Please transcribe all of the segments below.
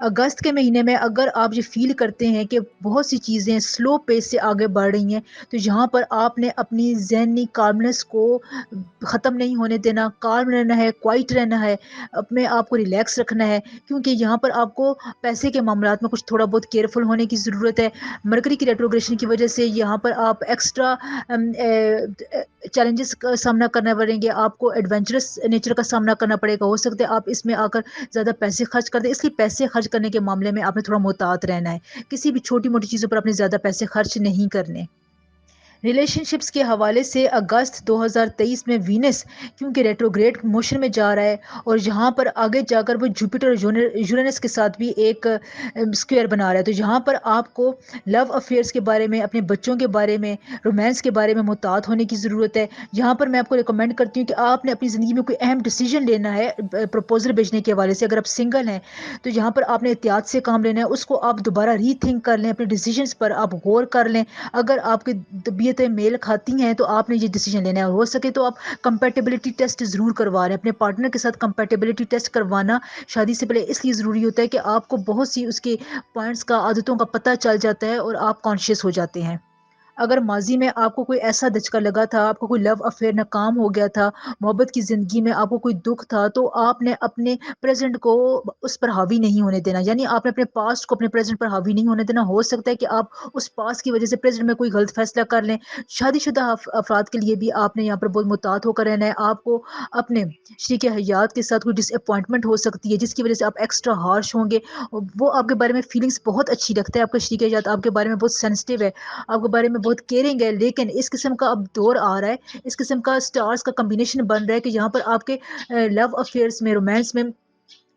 اگست کے مہینے میں اگر آپ یہ فیل کرتے ہیں کہ بہت سی چیزیں سلو پیس سے آگے بڑھ رہی ہیں، تو یہاں پر آپ نے اپنی ذہنی کالمنس کو ختم نہیں ہونے دینا، کالم رہنا ہے، کوائٹ رہنا ہے، اپنے آپ کو ریلیکس رکھنا ہے، کیونکہ یہاں پر آپ کو پیسے کے معاملات میں کچھ تھوڑا بہت کیئرفل ہونے کی ضرورت ہے۔ مرکری کی ریٹروگریشن کی وجہ سے یہاں پر آپ ایکسٹرا چیلنجز کا سامنا کرنا پڑیں گے، آپ کو ایڈونچرس نیچر کا سامنا کرنا پڑے گا، ہو سکتا ہے آپ اس میں آ کر زیادہ پیسے خرچ کر دیں، اس لیے پیسے خرچ کرنے کے معاملے میں آپ نے تھوڑا محتاط رہنا ہے، کسی بھی چھوٹی موٹی چیزوں پر اپنے زیادہ پیسے خرچ نہیں کرنے۔ ریلیشن شپس کے حوالے سے اگست 2023 میں وینس کیونکہ ریٹروگریڈ موشن میں جا رہا ہے اور یہاں پر آگے جا کر وہ جوپیٹر اور یورینس کے ساتھ بھی ایک اسکوئر بنا رہا ہے، تو یہاں پر آپ کو لو افیئرس کے بارے میں، اپنے بچوں کے بارے میں، رومانس کے بارے میں محتاط ہونے کی ضرورت ہے۔ یہاں پر میں آپ کو ریکمینڈ کرتی ہوں کہ آپ نے اپنی زندگی میں کوئی اہم ڈیسیجن لینا ہے پروپوزل بھیجنے کے حوالے سے، اگر آپ سنگل ہیں تو یہاں پر آپ نے احتیاط سے کام لینا ہے، اس کو آپ دوبارہ ری تھنک کر لیں، اپنے ڈیسیجنس پر آپ غور کر لیں، اگر آپ کی طبیعتیں میل کھاتی ہیں تو آپ نے یہ ڈیسیجن لینا ہے، اور ہو سکے تو آپ کمپیٹیبلٹی ٹیسٹ ضرور کروا رہے ہیں، اپنے پارٹنر کے ساتھ کمپیٹیبلٹی ٹیسٹ کروانا شادی سے پہلے اس لیے ضروری ہوتا ہے کہ آپ کو بہت سی اس کے پوائنٹس کا، عادتوں کا پتہ چل جاتا ہے اور آپ کانشیس ہو جاتے ہیں۔ اگر ماضی میں آپ کو کوئی ایسا دھچکا لگا تھا، آپ کو کوئی لو افیئر ناکام ہو گیا تھا، محبت کی زندگی میں آپ کو کوئی دکھ تھا، تو آپ نے اپنے پریزنٹ کو اس پر حاوی نہیں ہونے دینا، یعنی آپ نے اپنے پاسٹ کو اپنے پریزنٹ پر حاوی نہیں ہونے دینا۔ ہو سکتا ہے کہ آپ اس پاسٹ کی وجہ سے پریزنٹ میں کوئی غلط فیصلہ کر لیں۔ شادی شدہ افراد کے لیے بھی آپ نے یہاں پر بہت محتاط ہو کر رہنا ہے، آپ کو اپنے شریک حیات کے ساتھ کوئی ڈس اپوائنٹمنٹ ہو سکتی ہے جس کی وجہ سے آپ ایکسٹرا ہارش ہوں گے، وہ آپ کے بارے میں فیلنگس بہت اچھی رکھتا ہے، آپ کا شریک حیات آپ کے بارے میں بہت سینسٹیو ہے، آپ کے بارے میں بہت کیئرنگ ہے، لیکن اس قسم کا اب دور آ رہا ہے، اس قسم کا سٹارز کا کمبینیشن بن رہا ہے کہ یہاں پر آپ کے لو افیئرس میں، رومانس میں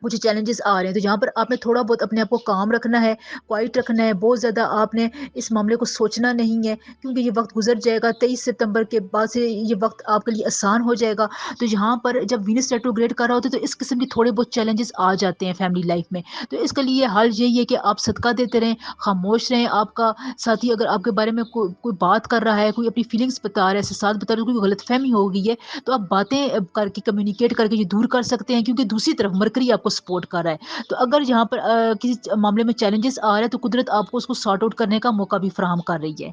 کچھ چیلنجز آ رہے ہیں، تو یہاں پر آپ نے تھوڑا بہت اپنے آپ کو کام رکھنا ہے، کوائٹ رکھنا ہے، بہت زیادہ آپ نے اس معاملے کو سوچنا نہیں ہے، کیونکہ یہ وقت گزر جائے گا، 23 ستمبر کے بعد سے یہ وقت آپ کے لیے آسان ہو جائے گا۔ تو یہاں پر جب وینس ریٹروگریڈ کر رہا ہوتا ہے تو اس قسم کے تھوڑے بہت چیلنجز آ جاتے ہیں فیملی لائف میں، تو اس کے لیے حل یہی ہے کہ آپ صدقہ دیتے رہیں، خاموش رہیں، آپ کا ساتھی اگر آپ کے بارے میں کوئی بات کر رہا ہے، کوئی اپنی فیلنگس بتا رہا ہے، احساسات بتا رہا ہے، کوئی غلط فہمی ہو گئی ہے، تو آپ باتیں کر کے، کمیونیکیٹ کر کے یہ دور کر سکتے ہیں، کیونکہ دوسری طرف مرکری آپ کو سپورٹ کر رہا ہے، تو اگر یہاں پر کسی معاملے میں چیلنجز آ رہے ہیں تو قدرت آپ کو اس کو سارٹ آؤٹ کرنے کا موقع بھی فراہم کر رہی ہے۔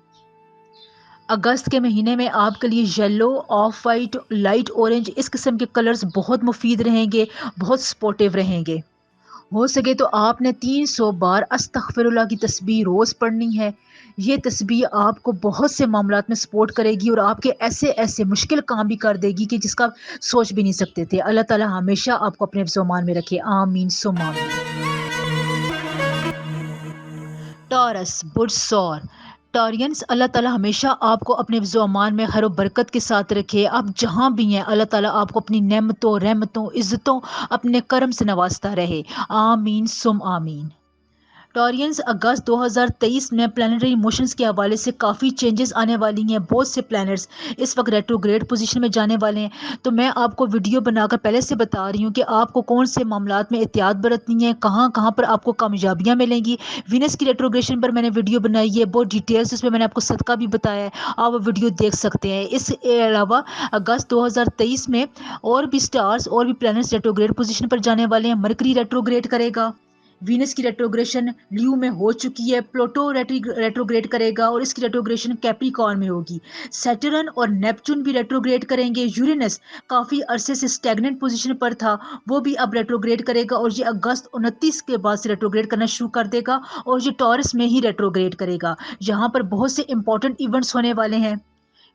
اگست کے مہینے میں آپ کے لیے yellow, off white, light orange اس قسم کے کلرز بہت مفید رہیں گے، بہت سپورٹیو رہیں گے۔ ہو سکے تو آپ نے 300 بار استغفر اللہ کی تسبیح روز پڑھنی ہے، یہ تسبیح آپ کو بہت سے معاملات میں سپورٹ کرے گی اور آپ کے ایسے ایسے مشکل کام بھی کر دے گی کہ جس کا آپ سوچ بھی نہیں سکتے تھے۔ اللہ تعالی ہمیشہ آپ کو اپنے حفظ و امان میں رکھے، آمین ثم آمین۔ ٹارس برج سور، ٹارینس، اللہ تعالیٰ ہمیشہ آپ کو اپنے حفظ و امان میں خیر و برکت کے ساتھ رکھے، آپ جہاں بھی ہیں اللہ تعالیٰ آپ کو اپنی نعمتوں، رحمتوں، عزتوں، اپنے کرم سے نوازتا رہے، آمین ثم آمین۔ ٹورینز، اگست 2023 میں پلانٹری موشنز کے حوالے سے کافی چینجز آنے والی ہیں، بہت سے پلانٹس اس وقت ریٹروگریڈ پوزیشن میں جانے والے ہیں، تو میں آپ کو ویڈیو بنا کر پہلے سے بتا رہی ہوں کہ آپ کو کون سے معاملات میں احتیاط برتنی ہے، کہاں کہاں پر آپ کو کامیابیاں ملیں گی۔ وینس کی ریٹروگریشن پر میں نے ویڈیو بنائی ہے، بہت ڈیٹیلس اس میں نے آپ کو صدقہ بھی بتایا ہے، آپ وہ ویڈیو دیکھ سکتے ہیں۔ اس کے علاوہ اگست 2023 میں اور بھی سٹارز اور بھی پلانٹس ریٹروگریڈ پوزیشن پر جانے والے ہیں، مرکری ریٹروگریڈ کرے گا، وینس کی ریٹروگریشن لیو میں ہو چکی ہے، پلوٹو ریٹروگریڈ کرے گا اور اس کی ریٹروگریشن کیپریکارن میں ہوگی، سیٹرن اور نیپچون بھی ریٹروگریڈ کریں گے، یورینس کافی عرصے سے اسٹیگننٹ پوزیشن پر تھا، وہ بھی اب ریٹروگریڈ کرے گا اور یہ اگست 29 کے بعد سے ریٹروگریڈ کرنا شروع کر دے گا اور یہ ٹورس میں ہی ریٹروگریڈ کرے گا۔ یہاں پر بہت سے امپورٹنٹ ایونٹس ہونے والے ہیں۔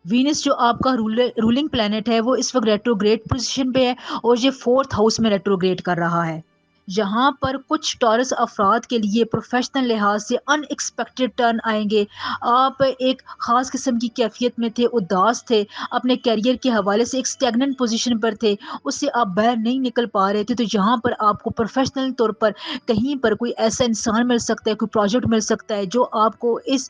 وینس جو آپ کا رولنگ پلانٹ ہے وہ اس وقت ریٹروگریڈ پوزیشن پہ ہے اور یہ 4th ہاؤس میں ریٹروگریڈ کر رہا ہے۔ یہاں پر کچھ ٹورس افراد کے لیے پروفیشنل لحاظ سے ان ایکسپیکٹڈ ٹرن آئیں گے، آپ ایک خاص قسم کی کیفیت میں تھے، اداس تھے، اپنے کیریئر کے حوالے سے ایک اسٹیگننٹ پوزیشن پر تھے، اس سے آپ باہر نہیں نکل پا رہے تھے، تو یہاں پر آپ کو پروفیشنل طور پر کہیں پر کوئی ایسا انسان مل سکتا ہے، کوئی پروجیکٹ مل سکتا ہے جو آپ کو اس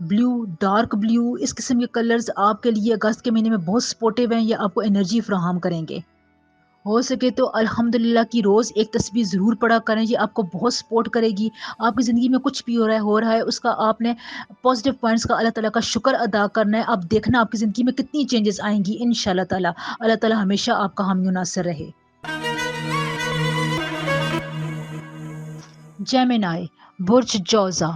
بلیو، ڈارک بلیو، اس قسم کے کلرز آپ کے لیے اگست کے مہینے میں بہت سپورٹیو ہیں، یہ آپ کو انرجی فراہم کریں گے۔ ہو سکے تو الحمدللہ کی روز ایک تسبیح ضرور پڑھا کریں، یہ آپ کو بہت سپورٹ کرے گی۔ آپ کی زندگی میں کچھ بھی ہو رہا ہے اس کا آپ نے پازیٹیو پوائنٹس کا اللہ تعالیٰ کا شکر ادا کرنا ہے۔ اب دیکھنا آپ کی زندگی میں کتنی چینجز آئیں گی انشاءاللہ تعالیٰ۔ اللہ تعالیٰ ہمیشہ آپ کا حامی و ناصر رہے۔ جیمنائی، برج جوزا،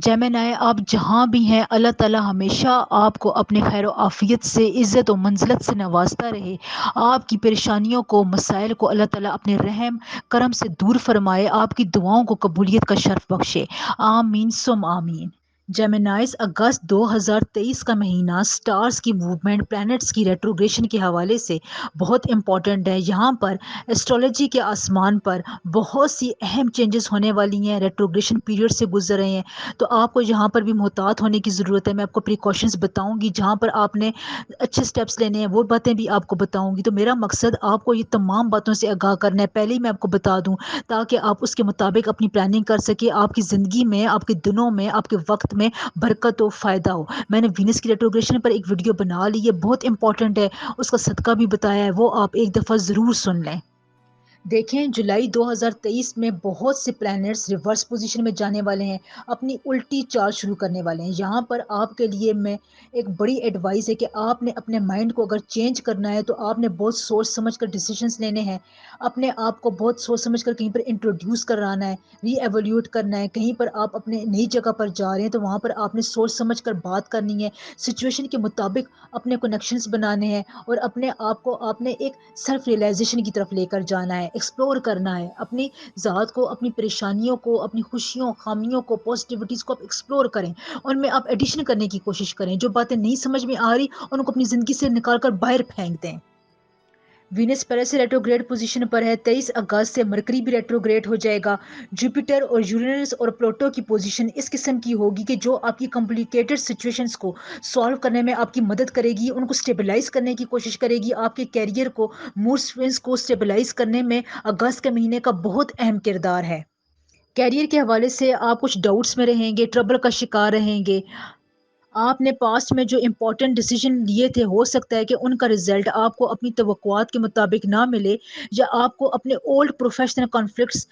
جیمنائی آپ جہاں بھی ہیں اللہ تعالیٰ ہمیشہ آپ کو اپنے خیر و عافیت سے، عزت و منزلت سے نوازتا رہے۔ آپ کی پریشانیوں کو، مسائل کو اللہ تعالیٰ اپنے رحم کرم سے دور فرمائے، آپ کی دعاؤں کو قبولیت کا شرف بخشے، آمین ثم آمین۔ جیمنائز، اگست 2023 کا مہینہ سٹارز کی موومنٹ، پلانٹس کی ریٹروگریشن کے حوالے سے بہت امپورٹنٹ ہے۔ یہاں پر ایسٹرولوجی کے آسمان پر بہت سی اہم چینجز ہونے والی ہیں، ریٹروگریشن پیریڈ سے گزر رہے ہیں، تو آپ کو یہاں پر بھی محتاط ہونے کی ضرورت ہے۔ میں آپ کو پریکاشنز بتاؤں گی، جہاں پر آپ نے اچھے سٹیپس لینے ہیں وہ باتیں بھی آپ کو بتاؤں گی۔ تو میرا مقصد آپ کو یہ تمام باتوں سے آگاہ کرنا ہے، پہلے ہی میں آپ کو بتا دوں تاکہ آپ اس کے مطابق اپنی پلاننگ کر سکیں، آپ کی زندگی میں، آپ کے دنوں میں، آپ کے وقت میں برکت و فائدہ ہو۔ میں نے وینس کی ریٹروگریشن پر ایک ویڈیو بنا لی ہے، بہت امپورٹنٹ ہے، اس کا صدقہ بھی بتایا ہے، وہ آپ ایک دفعہ ضرور سن لیں۔ دیکھیں جولائی 2023 میں بہت سے پلانٹس ریورس پوزیشن میں جانے والے ہیں، اپنی الٹی چال شروع کرنے والے ہیں۔ یہاں پر آپ کے لیے میں ایک بڑی ایڈوائس ہے کہ آپ نے اپنے مائنڈ کو اگر چینج کرنا ہے تو آپ نے بہت سوچ سمجھ کر ڈیسیجنز لینے ہیں، اپنے آپ کو بہت سوچ سمجھ کر کہیں پر انٹروڈیوس کرانا ہے، ری ایولیوٹ کرنا ہے۔ کہیں پر آپ اپنے نئی جگہ پر جا رہے ہیں تو وہاں پر آپ نے سوچ سمجھ کر بات کرنی ہے، سچویشن کے مطابق اپنے کنیکشنز بنانے ہیں، اور اپنے آپ کو آپ نے ایک سیلف ریئلائزیشن کی طرف لے کر جانا ہے، ایکسپلور کرنا ہے اپنی ذات کو، اپنی پریشانیوں کو، اپنی خوشیوں، خامیوں کو، پازیٹیوٹیز کو آپ ایکسپلور کریں، ان میں آپ ایڈیشن کرنے کی کوشش کریں۔ جو باتیں نہیں سمجھ میں آ رہی ان کو اپنی زندگی سے نکال کر باہر پھینک دیں۔ وینس پہلے سے ریٹروگریڈ پوزیشن پر ہے، 23 اگست سے مرکری بھی ریٹروگریڈ ہو جائے گا۔ جوپیٹر اور یورینس اور پلوٹو کی پوزیشن اس قسم کی ہوگی کہ جو آپ کی کمپلیکیٹڈ سچویشنز کو سالو کرنے میں آپ کی مدد کرے گی، ان کو سٹیبلائز کرنے کی کوشش کرے گی، آپ کے کیریئر کو، موڈ سوئنگز کو سٹیبلائز کرنے میں اگست کے مہینے کا بہت اہم کردار ہے۔ کیریئر کے حوالے سے آپ کچھ ڈاؤٹس میں رہیں گے، ٹربل کا شکار رہیں گے۔ آپ نے پاسٹ میں جو امپورٹنٹ ڈیسیجن لیے تھے، ہو سکتا ہے کہ ان کا رزلٹ آپ کو اپنی توقعات کے مطابق نہ ملے، یا آپ کو اپنے اولڈ پروفیشنل کانفلکٹس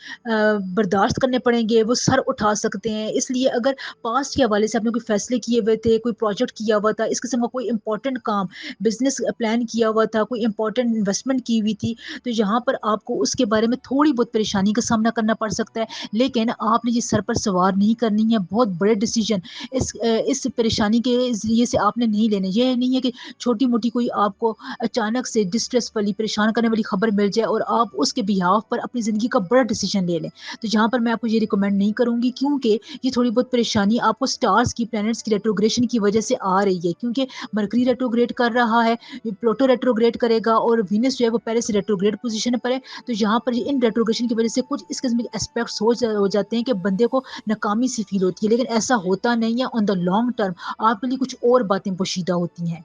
برداشت کرنے پڑیں گے، وہ سر اٹھا سکتے ہیں۔ اس لیے اگر پاسٹ کے حوالے سے آپ نے کوئی فیصلے کیے ہوئے تھے، کوئی پروجیکٹ کیا ہوا تھا، اس قسم کا کوئی امپورٹنٹ کام، بزنس پلان کیا ہوا تھا، کوئی امپورٹنٹ انویسٹمنٹ کی ہوئی تھی، تو یہاں پر آپ کو اس کے بارے میں تھوڑی بہت پریشانی کا سامنا کرنا پڑ سکتا ہے، لیکن آپ نے یہ سر پر سوار نہیں کرنی ہے۔ بہت بڑے ڈیسیجن اس پریشانی کے ذریعے سے آپ نے نہیں لینے۔ یہ نہیں ہے کہ چھوٹی موٹی کوئی آپ کو اچانک سے ڈسٹریس والی، پریشان کرنے والی خبر مل جائے اور آپ اس کے بیہاف پر اپنی زندگی کا بڑا ڈیسیجن لے لیں، تو یہاں پر میں آپ کو یہ ریکمینڈ نہیں کروں گی، کیونکہ یہ تھوڑی بہت پریشانی آپ کو سٹارز کی، پلانٹس کی ریٹروگریشن کی وجہ سے آ رہی ہے، کیونکہ مرکری ریٹروگریڈ کر رہا ہے، پلوٹو ریٹروگریڈ کرے گا، اور وینس جو ہے وہ پہلے سے ریٹروگریڈ پوزیشن پر ہے، تو یہاں پر ان ریٹروگریشن کی وجہ سے کچھ اس قسم کے اسپیکٹس ہو جاتے ہیں کہ بندے کو ناکامی سی فیل ہوتی ہے، لیکن ایسا ہوتا نہیں ہے۔ آن دا لانگ ٹرم آپ کے لیے کچھ اور باتیں پوشیدہ ہوتی ہیں۔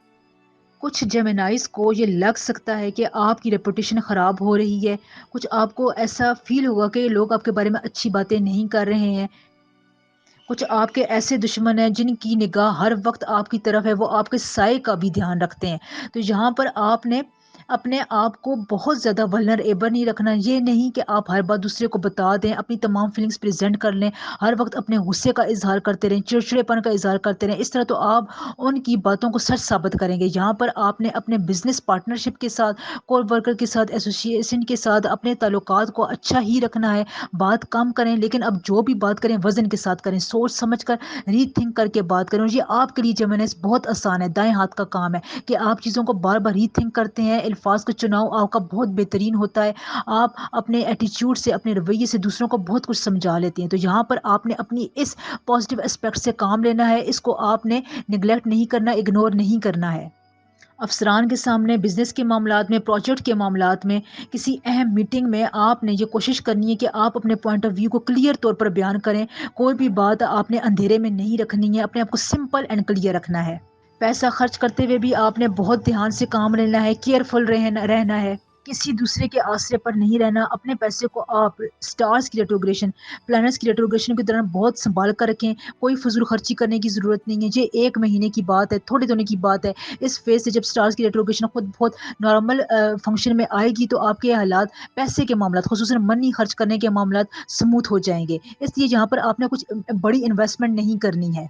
کچھ جیمنائز کو یہ لگ سکتا ہے کہ آپ کی ریپوٹیشن خراب ہو رہی ہے، کچھ آپ کو ایسا فیل ہوگا کہ لوگ آپ کے بارے میں اچھی باتیں نہیں کر رہے ہیں، کچھ آپ کے ایسے دشمن ہیں جن کی نگاہ ہر وقت آپ کی طرف ہے، وہ آپ کے سائے کا بھی دھیان رکھتے ہیں، تو یہاں پر آپ نے اپنے آپ کو بہت زیادہ ولنریبل نہیں رکھنا۔ یہ نہیں کہ آپ ہر بات دوسرے کو بتا دیں، اپنی تمام فیلنگز پریزنٹ کر لیں، ہر وقت اپنے غصے کا اظہار کرتے رہیں، چڑچڑے پن کا اظہار کرتے رہیں، اس طرح تو آپ ان کی باتوں کو سچ ثابت کریں گے۔ یہاں پر آپ نے اپنے بزنس پارٹنرشپ کے ساتھ، کو ورکر کے ساتھ، ایسوسیشن کے ساتھ اپنے تعلقات کو اچھا ہی رکھنا ہے، بات کم کریں، لیکن اب جو بھی بات کریں وزن کے ساتھ کریں، سوچ سمجھ کر، ری تھنک کر کے بات کریں۔ اور یہ آپ کے لیے جیمنائز بہت آسان ہے، دائیں ہاتھ کا کام ہے کہ آپ چیزوں کو بار بار ری تھنک کرتے ہیں، الفاظ کا چناؤ آپ کا بہت بہترین ہوتا ہے، آپ اپنے ایٹیچیوڈ سے، اپنے رویے سے دوسروں کو بہت کچھ سمجھا لیتے ہیں، تو یہاں پر آپ نے اپنی اس پازیٹیو اسپیکٹ سے کام لینا ہے، اس کو آپ نے نگلیکٹ نہیں کرنا، اگنور نہیں کرنا ہے۔ افسران کے سامنے، بزنس کے معاملات میں، پروجیکٹ کے معاملات میں، کسی اہم میٹنگ میں آپ نے یہ کوشش کرنی ہے کہ آپ اپنے پوائنٹ آف ویو کو کلیئر طور پر بیان کریں، کوئی بھی بات آپ نے اندھیرے میں نہیں رکھنی ہے، اپنے آپ کو سمپل اینڈ کلیئر رکھنا ہے۔ پیسہ خرچ کرتے ہوئے بھی آپ نے بہت دھیان سے کام لینا ہے، کیئرفل رہنا ہے، کسی دوسرے کے آسرے پر نہیں رہنا. اپنے پیسے کو آپ اسٹارز کی ریٹروگریشن، پلانٹس کی ریٹروگریشن کے دوران بہت سنبھال کر رکھیں. کوئی فضول خرچی کرنے کی ضرورت نہیں ہے. یہ 1 مہینے کی بات ہے، تھوڑے دنوں کی بات ہے. اس فیز سے جب اسٹارز کی ریٹروگریشن خود بہت نارمل فنکشن میں آئے گی تو آپ کے حالات، پیسے کے معاملات، خصوصاً منی خرچ کرنے کے معاملات سموتھ ہو جائیں گے. اس لیے یہاں پر آپ نے کچھ بڑی انویسٹمنٹ نہیں کرنی ہے.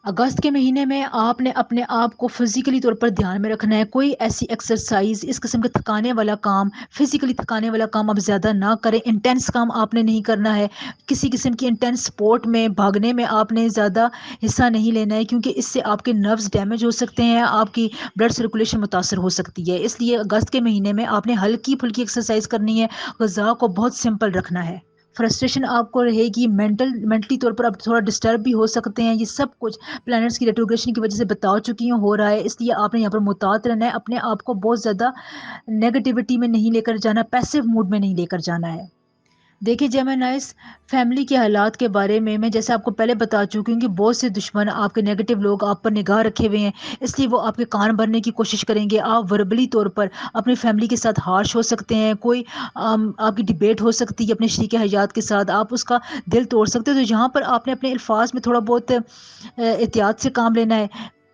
اگست کے مہینے میں آپ نے اپنے آپ کو فزیکلی طور پر دھیان میں رکھنا ہے. کوئی ایسی ایکسرسائز، اس قسم کے تھکانے والا کام، فزیکلی تھکانے والا کام آپ زیادہ نہ کریں. انٹینس کام آپ نے نہیں کرنا ہے. کسی قسم کی انٹینس سپورٹ میں، بھاگنے میں آپ نے زیادہ حصہ نہیں لینا ہے، کیونکہ اس سے آپ کے نروز ڈیمیج ہو سکتے ہیں، آپ کی بلڈ سرکولیشن متاثر ہو سکتی ہے. اس لیے اگست کے مہینے میں آپ نے ہلکی پھلکی ایکسرسائز کرنی ہے. غذا کو بہت سمپل رکھنا ہے. فرسٹریشن آپ کو رہے گی، مینٹلی طور پر آپ تھوڑا ڈسٹرب بھی ہو سکتے ہیں. یہ سب کچھ پلانٹس کی ریٹروگریشن کی وجہ سے بتا چکی ہوں ہو رہا ہے. اس لیے آپ نے یہاں پر محتاط رہنا ہے. اپنے آپ کو بہت زیادہ نیگیٹیوٹی میں نہیں لے کر جانا، پیسو موڈ میں نہیں لے کر جانا ہے. دیکھیں جیمنائز، فیملی کے حالات کے بارے میں جیسے آپ کو پہلے بتا چکی ہوں کہ بہت سے دشمن، آپ کے نیگیٹو لوگ آپ پر نگاہ رکھے ہوئے ہیں. اس لیے وہ آپ کے کان بھرنے کی کوشش کریں گے. آپ وربلی طور پر اپنی فیملی کے ساتھ ہارش ہو سکتے ہیں. کوئی آپ کی ڈبیٹ ہو سکتی ہے اپنے شریک حیات کے ساتھ، آپ اس کا دل توڑ سکتے ہیں. تو یہاں پر آپ نے اپنے الفاظ میں تھوڑا بہت احتیاط سے کام لینا ہے.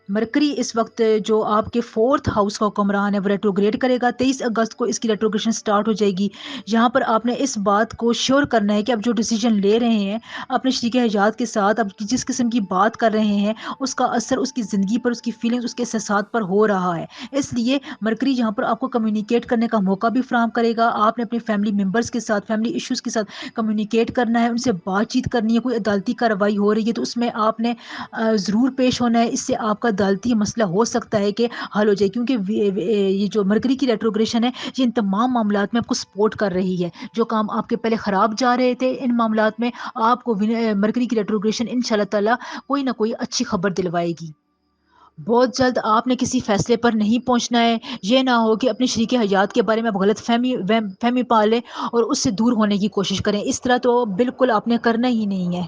مرکری اس وقت جو آپ کے 4th ہاؤس کا حکمران ہے وہ ریٹروگریڈ کرے گا. 23 اگست کو اس کی ریٹروگریشن سٹارٹ ہو جائے گی. یہاں پر آپ نے اس بات کو شیور کرنا ہے کہ آپ جو ڈیسیجن لے رہے ہیں اپنے شریک حیات کے ساتھ، اب جس قسم کی بات کر رہے ہیں، اس کا اثر اس کی زندگی پر، اس کی فیلنگز، اس کے احساسات پر ہو رہا ہے. اس لیے مرکری یہاں پر آپ کو کمیونیکیٹ کرنے کا موقع بھی فراہم کرے گا. آپ نے اپنے فیملی ممبرس کے ساتھ، فیملی ایشوز کے ساتھ کمیونیکیٹ کرنا ہے، ان سے بات چیت کرنی ہے. کوئی عدالتی کارروائی ہو رہی ہے تو اس میں آپ نے ضرور پیش ہونا ہے. اس سے آپ کا عدالتی مسئلہ ہو سکتا ہے کہ حل ہو جائے، کیونکہ یہ جو مرکری کی ریٹروگریشن ہے یہ ان تمام معاملات میں آپ کو سپورٹ کر رہی ہے. جو کام آپ کے پہلے خراب جا رہے تھے ان معاملات میں، آپ کو مرکری کی ریٹروگریشن ان شاء اللہ تعالیٰ کوئی نہ کوئی اچھی خبر دلوائے گی. بہت جلد آپ نے کسی فیصلے پر نہیں پہنچنا ہے. یہ نہ ہو کہ اپنے شریک حیات کے بارے میں آپ غلط فہمی پالیں اور اس سے دور ہونے کی کوشش کریں. اس طرح تو بالکل آپ نے کرنا ہی نہیں ہے.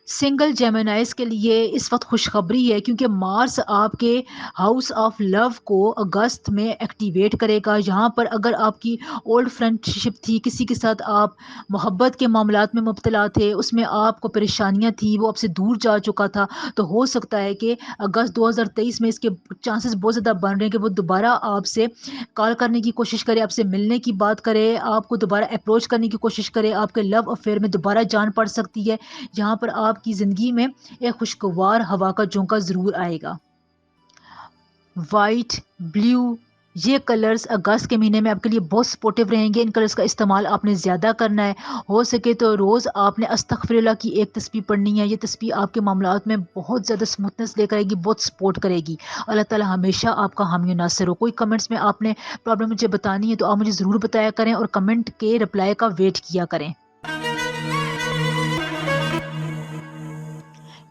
سنگل جیمنائز کے لیے اس وقت خوشخبری ہے، کیونکہ مارس آپ کے ہاؤس آف لو کو اگست میں ایکٹیویٹ کرے گا. یہاں پر اگر آپ کی اولڈ فرینڈ شپ تھی، کسی کے ساتھ آپ محبت کے معاملات میں مبتلا تھے، اس میں آپ کو پریشانیاں تھیں، وہ آپ سے دور جا چکا تھا، تو ہو سکتا ہے کہ اگست 2023 میں اس کے چانسز بہت زیادہ بن رہے ہیں کہ وہ دوبارہ آپ سے کال کرنے کی کوشش کرے، آپ سے ملنے کی بات کرے، آپ کو دوبارہ اپروچ کرنے کی کوشش کرے. آپ کے لو افیئر میں دوبارہ جان پڑ سکتی ہے. یہاں پر آپ کی زندگی میں ایک خوشگوار ہوا کا جھونکا ضرور آئے گا. وائٹ، بلیو، یہ کلرز اگست کے مہینے میں آپ کے لیے بہت سپورٹیو رہیں گے. ان کلرز کا استعمال آپ نے زیادہ کرنا ہے. ہو سکے تو روز آپ نے استغفر اللہ کی ایک تسبیح پڑھنی ہے. یہ تسبیح آپ کے معاملات میں بہت زیادہ سموتھنس لے کر آئے گی، بہت سپورٹ کرے گی. اللہ تعالیٰ ہمیشہ آپ کا حامی و ناصر ہو. کوئی کمنٹس میں آپ نے پرابلم مجھے بتانی ہے تو آپ مجھے ضرور بتایا کریں، اور کمنٹ کے رپلائی کا ویٹ کیا کریں.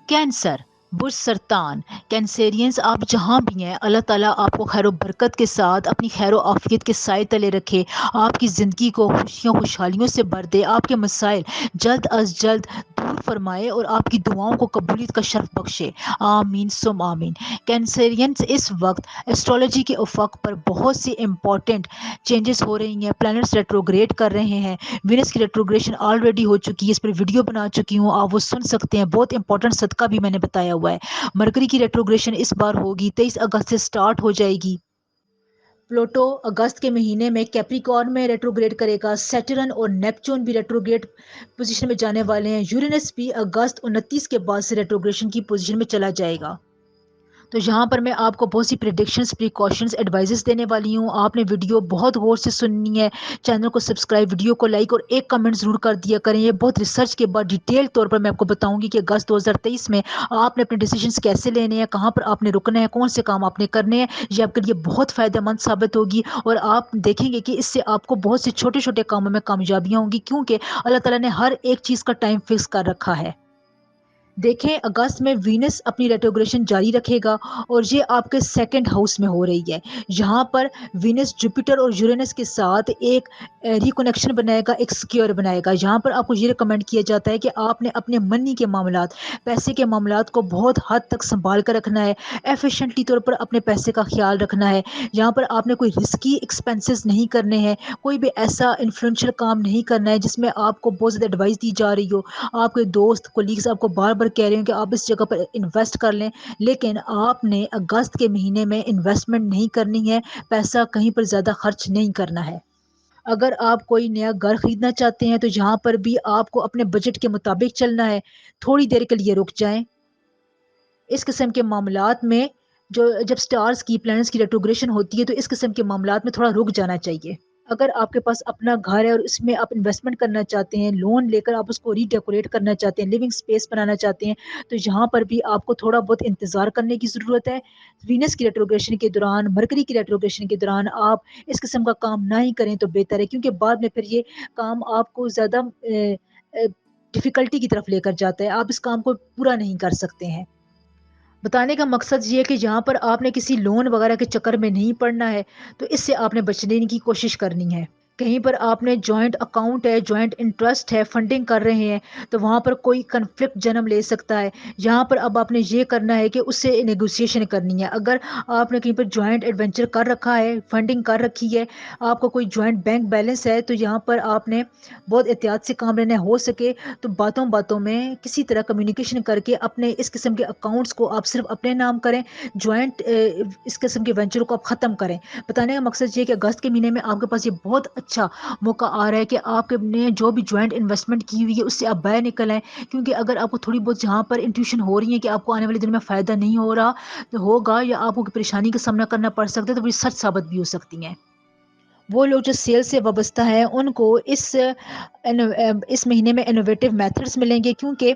کینسر، برج سرطان، کینسیرینز آپ جہاں بھی ہیں، اللہ تعالیٰ آپ کو خیر و برکت کے ساتھ اپنی خیر و عافیت کے سائے تلے رکھے. آپ کی زندگی کو خوشیوں خوشحالیوں سے بھر دے. آپ کے مسائل جلد از جلد دور فرمائے اور آپ کی دعاؤں کو قبولیت کا شرف بخشے. آمین سم آمین. کینسیرینز اس وقت ایسٹرولوجی کے افق پر بہت سی امپورٹنٹ چینجز ہو رہی ہیں. پلانٹس ریٹروگریڈ کر رہے ہیں. وینس کی ریٹروگریشن آلریڈی ہو چکی ہے، اس پر ویڈیو بنا چکی ہوں، آپ وہ سن سکتے ہیں. بہت امپورٹنٹ صدقہ بھی میں نے بتایا ہوا ہے. مرکری کی ریٹروگریشن اس بار ہوگی، 23 اگست سے سٹارٹ ہو جائے گی. پلوٹو اگست کے مہینے میں کیپریکارن میں ریٹروگریڈ کرے گا. سیٹرن اور نیپچون بھی ریٹروگریڈ پوزیشن میں جانے والے ہیں. یورینس بھی اگست 29 کے بعد سے ریٹروگریشن کی پوزیشن میں چلا جائے گا. تو یہاں پر میں آپ کو بہت سی پریڈکشنز، پریکاشنز، ایڈوائزز دینے والی ہوں. آپ نے ویڈیو بہت غور سے سننی ہے. چینل کو سبسکرائب، ویڈیو کو لائک اور ایک کمنٹ ضرور کر دیا کریں. یہ بہت ریسرچ کے بعد ڈیٹیل طور پر میں آپ کو بتاؤں گی کہ اگست 2023 میں آپ نے اپنے ڈیسیجنز کیسے لینے ہیں، کہاں پر آپ نے رکنا ہے، کون سے کام آپ نے کرنے ہیں. یہ آپ کے لیے بہت فائدہ مند ثابت ہوگی، اور آپ دیکھیں گے کہ اس سے آپ کو بہت سے چھوٹے چھوٹے کاموں میں کامیابیاں ہوں گی، کیونکہ اللہ تعالیٰ نے ہر ایک چیز کا ٹائم فکس کر رکھا ہے. دیکھیں اگست میں وینس اپنی ریٹروگریشن جاری رکھے گا اور یہ آپ کے سیکنڈ ہاؤس میں ہو رہی ہے. یہاں پر وینس جوپیٹر اور یورینس کے ساتھ ایک ریکنیکشن بنائے گا، ایک سکیور بنائے گا. یہاں پر آپ کو یہ ریکمینڈ کیا جاتا ہے کہ آپ نے اپنے منی کے معاملات، پیسے کے معاملات کو بہت حد تک سنبھال کر رکھنا ہے، ایفیشینٹلی طور پر اپنے پیسے کا خیال رکھنا ہے. یہاں پر آپ نے کوئی رسکی ایکسپینسز نہیں کرنے ہیں، کوئی بھی ایسا انفلوئنشل کام نہیں کرنا ہے جس میں آپ کو بہت زیادہ ایڈوائس دی جا رہی ہو. آپ کے دوست کولیگس آپ کو بار بار کہہ رہے ہیں کہ آپ اس جگہ پر انویسٹ کر لیں، لیکن آپ نے اگست کے مہینے میں انویسٹمنٹ نہیں کرنی ہے، پیسہ کہیں پر زیادہ خرچ نہیں کرنا ہے. اگر آپ کوئی نیا گھر خریدنا چاہتے ہیں تو یہاں پر بھی آپ کو اپنے بجٹ کے مطابق چلنا ہے. تھوڑی دیر کے لیے رک جائیں. اس قسم کے معاملات میں جب سٹارز کی پلانٹس کی ریٹروگریشن ہوتی ہے تو اس قسم کے معاملات میں تھوڑا رک جانا چاہیے. اگر آپ کے پاس اپنا گھر ہے اور اس میں آپ انویسٹمنٹ کرنا چاہتے ہیں، لون لے کر آپ اس کو ری ڈیکوریٹ کرنا چاہتے ہیں، لیونگ اسپیس بنانا چاہتے ہیں، تو یہاں پر بھی آپ کو تھوڑا بہت انتظار کرنے کی ضرورت ہے. وینس کی ریٹروگریشن کے دوران، مرکری کی ریٹروگریشن کے دوران آپ اس قسم کا کام نہ ہی کریں تو بہتر ہے، کیونکہ بعد میں پھر یہ کام آپ کو زیادہ ڈفیکلٹی کی طرف لے کر جاتا ہے، آپ اس کام کو پورا نہیں کر سکتے ہیں. بتانے کا مقصد یہ ہے کہ یہاں پر آپ نے کسی لون وغیرہ کے چکر میں نہیں پڑنا ہے، تو اس سے آپ نے بچنے کی کوشش کرنی ہے. کہیں پر آپ نے جوائنٹ اکاؤنٹ ہے، جوائنٹ انٹرسٹ ہے، فنڈنگ کر رہے ہیں، تو وہاں پر کوئی کنفلکٹ جنم لے سکتا ہے. یہاں پر اب آپ نے یہ کرنا ہے کہ اس سے نیگوسیشن کرنی ہے. اگر آپ نے کہیں پر جوائنٹ ایڈونچر کر رکھا ہے، فنڈنگ کر رکھی ہے، آپ کو کوئی جوائنٹ بینک بیلنس ہے، تو یہاں پر آپ نے بہت احتیاط سے کام لینا ہو سکے تو باتوں باتوں میں کسی طرح کمیونیکیشن کر کے اپنے اس قسم کے اکاؤنٹس کو آپ صرف اپنے نام کریں، جوائنٹ اس قسم کے وینچر کو آپ ختم کریں. بتانے کا مقصد یہ ہے کہ اگست کے مہینے میں آپ کے پاس یہ بہت اچھا موقع آ رہا ہے کہ آپ نے جو بھی جوائنٹ انویسٹمنٹ کی ہوئی ہے اس سے آپ باہر نکل آئیں. کیونکہ اگر آپ کو تھوڑی بہت جہاں پر انٹیوشن ہو رہی ہے کہ آپ کو آنے والے دن میں فائدہ نہیں ہو رہا تو ہوگا، یا آپ کو پریشانی کا سامنا کرنا پڑ سکتا ہے، تو وہ سچ ثابت بھی ہو سکتی ہیں. وہ لوگ جو سیل سے وابستہ ہیں ان کو اس مہینے میں انوویٹو میتھڈز ملیں گے، کیونکہ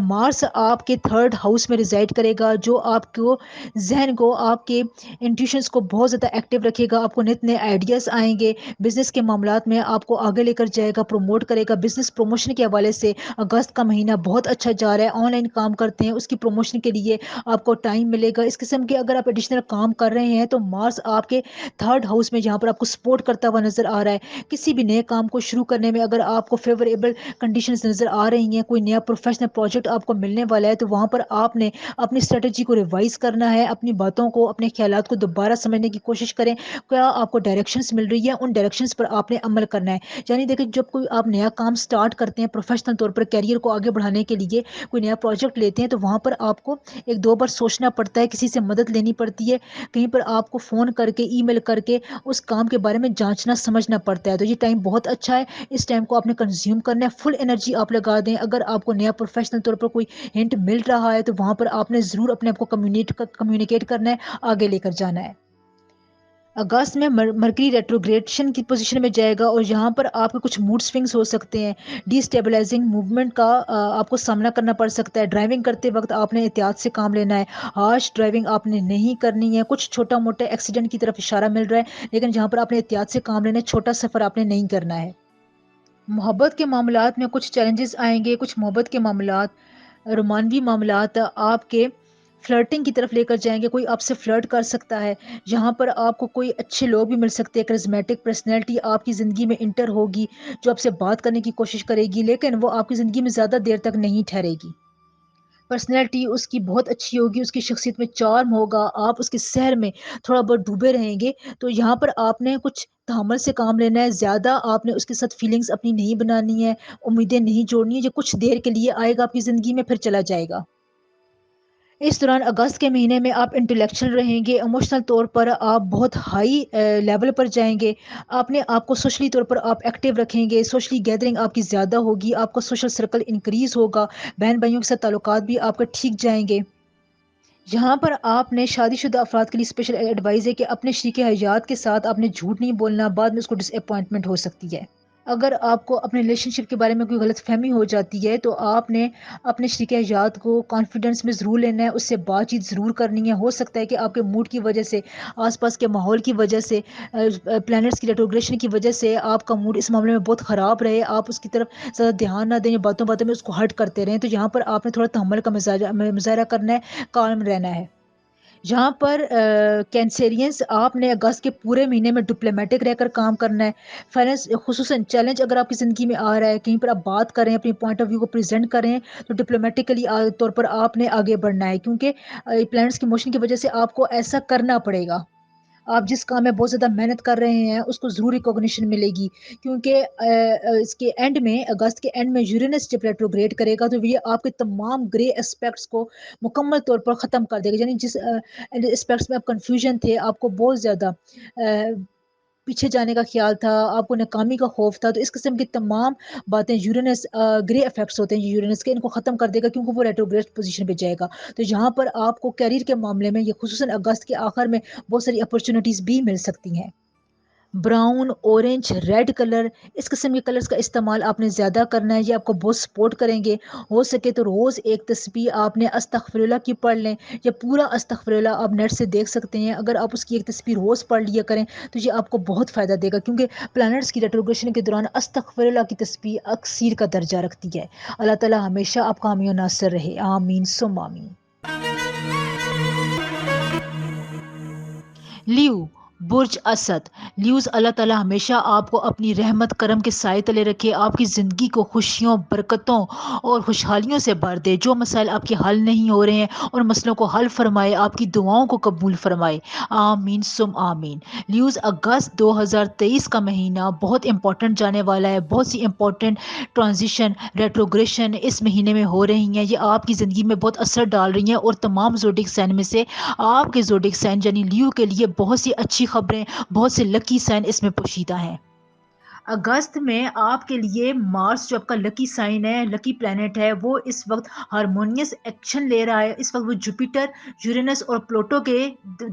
مارس آپ کے تھرڈ ہاؤس میں ریزائڈ کرے گا، جو آپ کو ذہن کو، آپ کے انٹیوشنس کو بہت زیادہ ایکٹیو رکھے گا. آپ کو نئے نئے آئیڈیاز آئیں گے، بزنس کے معاملات میں آپ کو آگے لے کر جائے گا، پروموٹ کرے گا. بزنس پروموشن کے حوالے سے اگست کا مہینہ بہت اچھا جا رہا ہے. آن لائن کام کرتے ہیں، اس کی پروموشن کے لیے آپ کو ٹائم ملے گا. اس قسم کے اگر آپ ایڈیشنل کام کر رہے ہیں تو مارس آپ کے تھرڈ ہاؤس میں جہاں پر آپ کو سپورٹ کرتا ہوا نظر آ رہا ہے. کسی بھی نئے کام کو شروع کرنے میں اگر آپ کو فیوریبل کنڈیشنز نظر آ رہی ہیں، کوئی نیا پروفیشنل پروجیکٹ آپ کو ملنے والا ہے، تو وہاں پر آپ نے اپنی اسٹریٹجی کو ریوائز کرنا ہے. اپنی باتوں کو، اپنے خیالات کو دوبارہ سمجھنے کی کوشش کریں. کیا آپ کو ڈائریکشنز مل رہی ہے، ان ڈائریکشنز پر آپ نے عمل کرنا ہے. یعنی دیکھیں جب کوئی آپ نیا کام سٹارٹ کرتے ہیں پروفیشنل طور پر کیریئر کو آگے بڑھانے کے لیے، کوئی نیا پروجیکٹ لیتے ہیں، تو وہاں پر آپ کو ایک دو بار سوچنا پڑتا ہے، کسی سے مدد لینی پڑتی ہے، کہیں پر آپ کو فون کر کے، ای میل کر کے اس کام کے بارے میں جانچنا سمجھنا پڑتا ہے. تو یہ ٹائم بہت اچھا ہے، اس ٹائم کو آپ نے کنزیوم کرنا ہے، فل انرجی آپ لگا دیں. اگر آپ کو نیا پروفیشنل طور پر کوئی ہنٹ مل رہا ہے تو وہاں پر آپ نے ضرور اپنے آپ کو کمیونیکیٹ کرنا ہے، آگے لے کر جانا ہے. اگست میں مرکری ریٹروگریشن کی پوزیشن میں جائے گا اور یہاں پر آپ کے کچھ موڈ سوئنگز ہو سکتے ہیں. ڈی اسٹیبلائزنگ موومنٹ کا آپ کو سامنا کرنا پڑ سکتا ہے. ڈرائیونگ کرتے وقت آپ نے احتیاط سے کام لینا ہے. ہارش ڈرائیونگ آپ نے نہیں کرنی ہے. کچھ چھوٹا موٹا ایکسیڈنٹ کی طرف اشارہ مل رہا ہے، لیکن جہاں پر آپ نے احتیاط سے کام لینا ہے، چھوٹا سفر آپ نے نہیں کرنا ہے. محبت کے معاملات میں کچھ چیلنجز آئیں گے، کچھ محبت کے معاملات، رومانوی معاملات آپ کے فلرٹنگ کی طرف لے کر جائیں گے. کوئی آپ سے فلرٹ کر سکتا ہے. یہاں پر آپ کو کوئی اچھے لوگ بھی مل سکتے ہیں. کرزمیٹک پرسنالٹی آپ کی زندگی میں انٹر ہوگی جو آپ سے بات کرنے کی کوشش کرے گی، لیکن وہ آپ کی زندگی میں زیادہ دیر تک نہیں ٹھہرے گی. پرسنالٹی اس کی بہت اچھی ہوگی، اس کی شخصیت میں چارم ہوگا، آپ اس کے سحر میں تھوڑا بہت ڈوبے رہیں گے. تو یہاں پر آپ نے کچھ تحمل سے کام لینا ہے. زیادہ آپ نے اس کے ساتھ فیلنگز اپنی نہیں بنانی ہے، امیدیں نہیں جوڑنی ہے. جو کچھ دیر کے لیے آئے گا آپ کی زندگی میں، پھر چلا جائے گا. اس دوران اگست کے مہینے میں آپ انٹلیکچوئل رہیں گے. ایموشنل طور پر آپ بہت ہائی لیول پر جائیں گے. اپنے آپ کو سوشلی طور پر آپ ایکٹیو رکھیں گے. سوشلی گیدرنگ آپ کی زیادہ ہوگی. آپ کا سوشل سرکل انکریز ہوگا. بہن بھائیوں کے ساتھ تعلقات بھی آپ کا ٹھیک جائیں گے. یہاں پر آپ نے شادی شدہ افراد کے لیے اسپیشل ایڈوائز ہے کہ اپنے شریک حیات کے ساتھ آپ نے جھوٹ نہیں بولنا، بعد میں اس کو ڈس اپوائنٹمنٹ ہو سکتی ہے. اگر آپ کو اپنے ریلیشن شپ کے بارے میں کوئی غلط فہمی ہو جاتی ہے تو آپ نے اپنے شریک حیات کو کانفیڈنس میں ضرور لینا ہے، اس سے بات چیت ضرور کرنی ہے. ہو سکتا ہے کہ آپ کے موڈ کی وجہ سے، آس پاس کے ماحول کی وجہ سے، پلانٹس کی ریٹروگریشن کی وجہ سے آپ کا موڈ اس معاملے میں بہت خراب رہے، آپ اس کی طرف زیادہ دھیان نہ دیں یا باتوں باتوں میں اس کو ہرٹ کرتے رہیں. تو یہاں پر آپ نے تھوڑا تحمل کا مظاہرہ کرنا ہے، کالم رہنا ہے. جہاں پر کینسیرینس آپ نے اگست کے پورے مہینے میں ڈپلومیٹک رہ کر کام کرنا ہے. فائنینس خصوصاً چیلنج اگر آپ کی زندگی میں آ رہا ہے، کہیں پر آپ بات کریں، اپنی پوائنٹ آف ویو کو پریزنٹ کریں، تو ڈپلومیٹکلی طور پر آپ نے آگے بڑھنا ہے، کیونکہ پلانٹس کی موشن کی وجہ سے آپ کو ایسا کرنا پڑے گا. آپ جس کام میں بہت زیادہ محنت کر رہے ہیں اس کو ضرور ریکوگنیشن ملے گی، کیونکہ اس کے اینڈ میں، اگست کے اینڈ میں یورینس جب ریٹروگریڈ کرے گا تو یہ آپ کے تمام گرے اسپیکٹس کو مکمل طور پر ختم کر دے گا. یعنی جس اسپیکٹس میں آپ کنفیوژن تھے، آپ کو بہت زیادہ پیچھے جانے کا خیال تھا، آپ کو ناکامی کا خوف تھا، تو اس قسم کی تمام باتیں یورینس گرے افیکٹس ہوتے ہیں یورینس کے، ان کو ختم کر دے گا کیونکہ وہ ریٹروگریڈ پوزیشن پہ جائے گا. تو یہاں پر آپ کو کیریئر کے معاملے میں یہ خصوصاً اگست کے آخر میں بہت ساری اپرچونیٹیز بھی مل سکتی ہیں. براؤن، اورنج، ریڈ کلر، اس قسم کے کلرز کا استعمال آپ نے زیادہ کرنا ہے، یہ آپ کو بہت سپورٹ کریں گے. ہو سکے تو روز ایک تسبیح آپ نے استغفر اللہ کی پڑھ لیں، یا پورا استغفر اللہ آپ نیٹ سے دیکھ سکتے ہیں. اگر آپ اس کی ایک تسبیح روز پڑھ لیا کریں تو یہ آپ کو بہت فائدہ دے گا، کیونکہ پلانٹس کی ریٹروگریشن کے دوران استغفر اللہ کی تسبیح اکثیر کا درجہ رکھتی ہے. اللہ تعالی ہمیشہ آپ کا حامی و ناصر رہے. آمین ثم آمین. لیو، برج اسد. لیوز، اللہ تعالی ہمیشہ آپ کو اپنی رحمت کرم کے سائے تلے رکھے، آپ کی زندگی کو خوشیوں، برکتوں اور خوشحالیوں سے بھر دے. جو مسائل آپ کے حل نہیں ہو رہے ہیں اور مسئلوں کو حل فرمائے، آپ کی دعاؤں کو قبول فرمائے. آمین ثم آمین. لیوز، اگست 2023 کا مہینہ بہت امپورٹنٹ جانے والا ہے. بہت سی امپورٹنٹ ٹرانزیشن، ریٹروگریشن اس مہینے میں ہو رہی ہیں. یہ آپ کی زندگی میں بہت اثر ڈال رہی ہیں، اور تمام زوڈک سائن میں سے آپ کے زوڈک سائن یعنی لیو کے لیے بہت سی اچھی خبریں، بہت سے لکی سائن اس میں پوشیدہ ہیں. اگست میں آپ کے لیے مارس جو آپ کا لکی سائن ہے، لکی پلانٹ ہے، وہ اس وقت ہارمونیس ایکشن لے رہا ہے. اس وقت وہ جوپیٹر، یورینس اور پلوٹو کے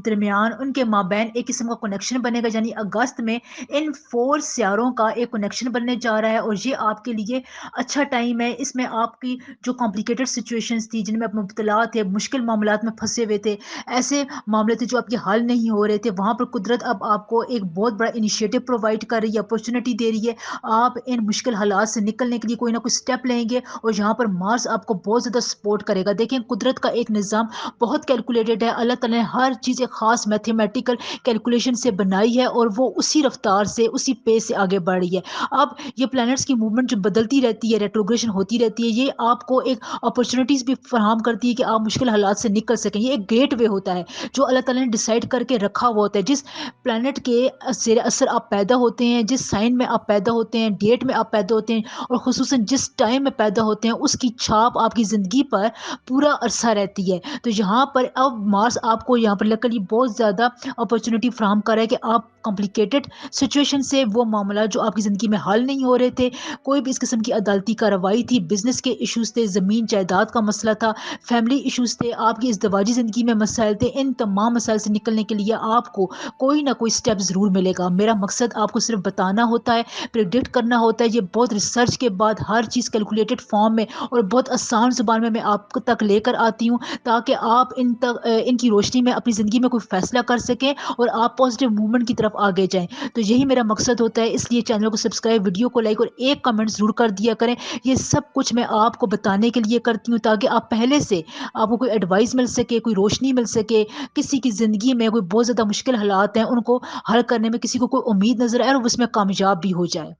درمیان، ان کے مابین ایک قسم کا کنیکشن بنے گا. یعنی اگست میں ان 4 سیاروں کا ایک کنیکشن بننے جا رہا ہے، اور یہ آپ کے لیے اچھا ٹائم ہے. اس میں آپ کی جو کمپلیکیٹڈ سچویشنز تھی، جن میں آپ مبتلا تھے، مشکل معاملات میں پھنسے ہوئے تھے، ایسے معاملے تھے جو آپ کے حل نہیں ہو رہے تھے، وہاں پر قدرت اب آپ کو ایک بہت بڑا انیشیٹو پرووائڈ کر رہی ہے، اپرچونٹی دے رہی ہے. آپ ان مشکل حالات سے نکلنے کے لیے کوئی نہ کوئی سٹیپ لیں گے، اور یہاں پر مارس آپ کو بہت زیادہ سپورٹ کرے گا. دیکھیں، قدرت کا ایک نظام بہت کیلکولیٹڈ ہے. اللہ تعالیٰ نے ہر چیز ایک خاص میتھمیٹیکل کیلکولیشن سے بنائی ہے، اور وہ اسی رفتار سے، اسی پیس سے آگے بڑھ رہی ہے. اب یہ پلانٹس کی موومنٹ جو بدلتی رہتی ہے، ریٹروگریشن ہوتی رہتی ہے، یہ آپ کو ایک اپرچونیٹیز بھی فراہم کرتی ہے کہ آپ مشکل حالات سے نکل سکیں. یہ ایک گیٹ وے ہوتا ہے جو اللہ تعالیٰ نے ڈیسائیڈ کر کے رکھا ہوا ہوتا ہے. جس پلانٹ کے زیر اثر آپ پیدا ہوتے ہیں، جس سائن میں آپ پیدا ہوتے ہیں، ڈیٹ میں آپ پیدا ہوتے ہیں، اور خصوصاً جس ٹائم میں پیدا ہوتے ہیں، اس کی چھاپ آپ کی زندگی پر پورا عرصہ رہتی ہے. تو یہاں پر اب مارس آپ کو یہاں پر لکلی بہت زیادہ اپرچونیٹی فراہم کر رہا ہے کہ آپ کمپلیکیٹڈ سچویشن سے، وہ معاملات جو آپ کی زندگی میں حل نہیں ہو رہے تھے، کوئی بھی اس قسم کی عدالتی کارروائی تھی، بزنس کے ایشوز تھے، زمین جائیداد کا مسئلہ تھا، فیملی ایشوز تھے، آپ کی ازدواجی زندگی میں مسائل تھے، ان تمام مسائل سے نکلنے کے لیے آپ کو کوئی نہ کوئی سٹیپ ضرور ملے گا. میرا مقصد آپ کو صرف بتانا ہوتا ہے، پریڈکٹ کرنا ہوتا ہے. یہ بہت ریسرچ کے بعد ہر چیز کیلکولیٹڈ فارم میں اور بہت آسان زبان میں آپ تک لے کر آتی ہوں، تاکہ آپ ان کی روشنی میں اپنی زندگی میں کوئی فیصلہ کر سکیں اور آپ پازیٹیو موومنٹ کی طرف آگے جائیں. تو یہی میرا مقصد ہوتا ہے. اس لیے چینل کو سبسکرائب، ویڈیو کو لائک اور ایک کمنٹ ضرور کر دیا کریں. یہ سب کچھ میں آپ کو بتانے کے لیے کرتی ہوں، تاکہ آپ پہلے سے آپ کو کوئی ایڈوائس مل سکے، کوئی روشنی مل سکے. کسی کی زندگی میں کوئی بہت زیادہ مشکل حالات ہیں، ان کو حل کرنے میں کسی کو کوئی امید نظر آئے اور اس میں کامیاب بھی ہو جائے.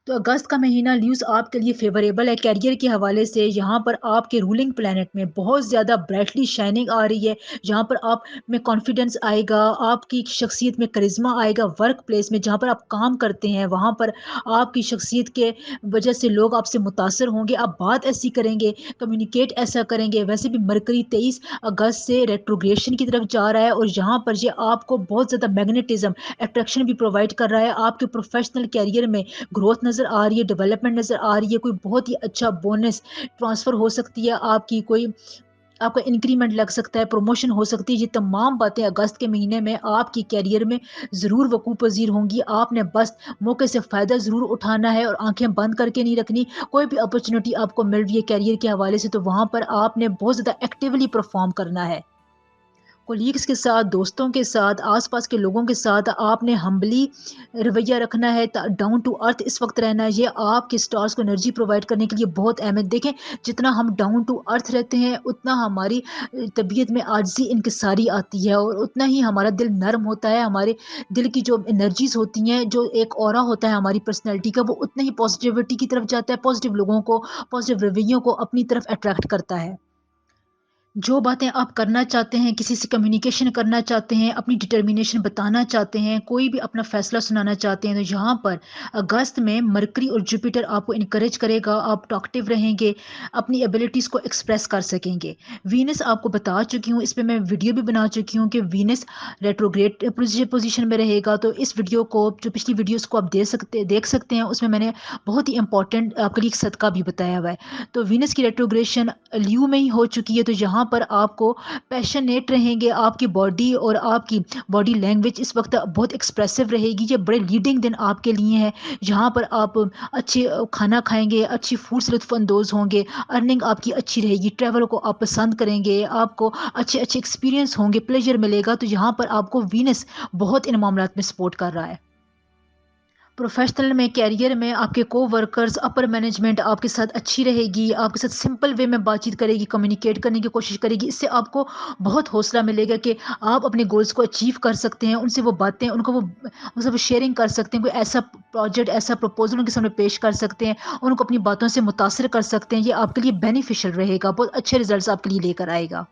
تو اگست کا مہینہ لیوز آپ کے لیے فیوریبل ہے. کیریئر کے حوالے سے یہاں پر آپ کے رولنگ پلانٹ میں بہت زیادہ برائٹلی شائننگ آ رہی ہے. جہاں پر آپ میں کانفیڈنس آئے گا، آپ کی شخصیت میں کرزما آئے گا. ورک پلیس میں جہاں پر آپ کام کرتے ہیں، وہاں پر آپ کی شخصیت کے وجہ سے لوگ آپ سے متاثر ہوں گے. آپ بات ایسی کریں گے، کمیونیکیٹ ایسا کریں گے. ویسے بھی مرکری 23 اگست سے ریٹروگریشن کی طرف جا رہا ہے، اور یہاں پر یہ آپ کو بہت زیادہ میگنیٹزم، اٹریکشن بھی پرووائڈ کر رہا ہے. آپ کے پروفیشنل کیریئر میں گروتھ نظر آ رہی ہے، ڈیولپمنٹ نظر آ رہی ہے. کوئی بہت ہی اچھا بونس ٹرانسفر ہو سکتی ہے آپ کی. کوئی آپ کا انکریمنٹ لگ سکتا ہے، پروموشن ہو سکتی ہے۔ یہ تمام باتیں اگست کے مہینے میں آپ کی کیریئر میں ضرور وقوع پذیر ہوں گی۔ آپ نے بس موقع سے فائدہ ضرور اٹھانا ہے اور آنکھیں بند کر کے نہیں رکھنی۔ کوئی بھی اپرچونیٹی آپ کو مل رہی ہے کیریئر کے حوالے سے تو وہاں پر آپ نے بہت زیادہ ایکٹیولی پرفارم کرنا ہے۔ کولیگس کے ساتھ، دوستوں کے ساتھ، آس پاس کے لوگوں کے ساتھ آپ نے ہمبلی رویہ رکھنا ہے، ڈاؤن ٹو ارتھ اس وقت رہنا ہے۔ یہ آپ کے اسٹارس کو انرجی پرووائڈ کرنے کے لیے بہت اہم ہے۔ دیکھیں جتنا ہم ڈاؤن ٹو ارتھ رہتے ہیں اتنا ہماری طبیعت میں عاجزی انکساری آتی ہے اور اتنا ہی ہمارا دل نرم ہوتا ہے۔ ہمارے دل کی جو انرجیز ہوتی ہیں، جو ایک اورا ہوتا ہے ہماری پرسنالٹی کا، وہ اتنا ہی پازیٹیوٹی کی طرف جاتا ہے، پازیٹیو لوگوں کو، پازیٹیو رویوں کو اپنی طرف اٹریکٹ کرتا ہے۔ جو باتیں آپ کرنا چاہتے ہیں، کسی سے کمیونیکیشن کرنا چاہتے ہیں، اپنی ڈٹرمینیشن بتانا چاہتے ہیں، کوئی بھی اپنا فیصلہ سنانا چاہتے ہیں، تو یہاں پر اگست میں مرکری اور جوپیٹر آپ کو انکریج کرے گا، آپ ٹاکٹیو رہیں گے، اپنی ایبلٹیز کو ایکسپریس کر سکیں گے۔ وینس آپ کو بتا چکی ہوں، اس پہ میں ویڈیو بھی بنا چکی ہوں کہ وینس ریٹروگریڈ پوزیشن میں رہے گا، تو اس ویڈیو کو، جو پچھلی ویڈیوز کو آپ دیکھ سکتے ہیں، اس میں نے بہت ہی امپورٹنٹ آپ کے لیے ایک صدقہ بھی بتایا ہوا ہے۔ تو وینس کی ریٹروگریشن لیو میں ہی ہو چکی ہے، تو یہاں پر آپ کو پیشنیٹ رہیں گے، آپ کی باڈی اور آپ کی باڈی لینگویج اس وقت بہت ایکسپریسو رہے گی۔ یہ بڑے لیڈنگ دن آپ کے لیے ہیں، جہاں پر آپ اچھے کھانا کھائیں گے، اچھی فوڈ سے لطف اندوز ہوں گے، ارننگ آپ کی اچھی رہے گی، ٹریول کو آپ پسند کریں گے، آپ کو اچھے اچھے ایکسپیرینس ہوں گے، پلیجر ملے گا۔ تو یہاں پر آپ کو وینس بہت ان معاملات میں سپورٹ کر رہا ہے۔ پروفیشنل میں، کیریئر میں آپ کے کو ورکرز، اپر مینجمنٹ آپ کے ساتھ اچھی رہے گی، آپ کے ساتھ سمپل وے میں بات چیت کرے گی، کمیونیکیٹ کرنے کی کوشش کرے گی۔ اس سے آپ کو بہت حوصلہ ملے گا کہ آپ اپنے گولز کو اچیو کر سکتے ہیں، ان سے وہ باتیں، ان سے وہ شیئرنگ کر سکتے ہیں، کوئی ایسا پروجیکٹ، ایسا پروپوزل ان کے سامنے پیش کر سکتے ہیں، ان کو اپنی باتوں سے متاثر کر سکتے ہیں۔ یہ آپ کے لیے بینیفیشل رہے گا، بہت اچھے ریزلٹس آپ کے لیے لے کر آئے گا۔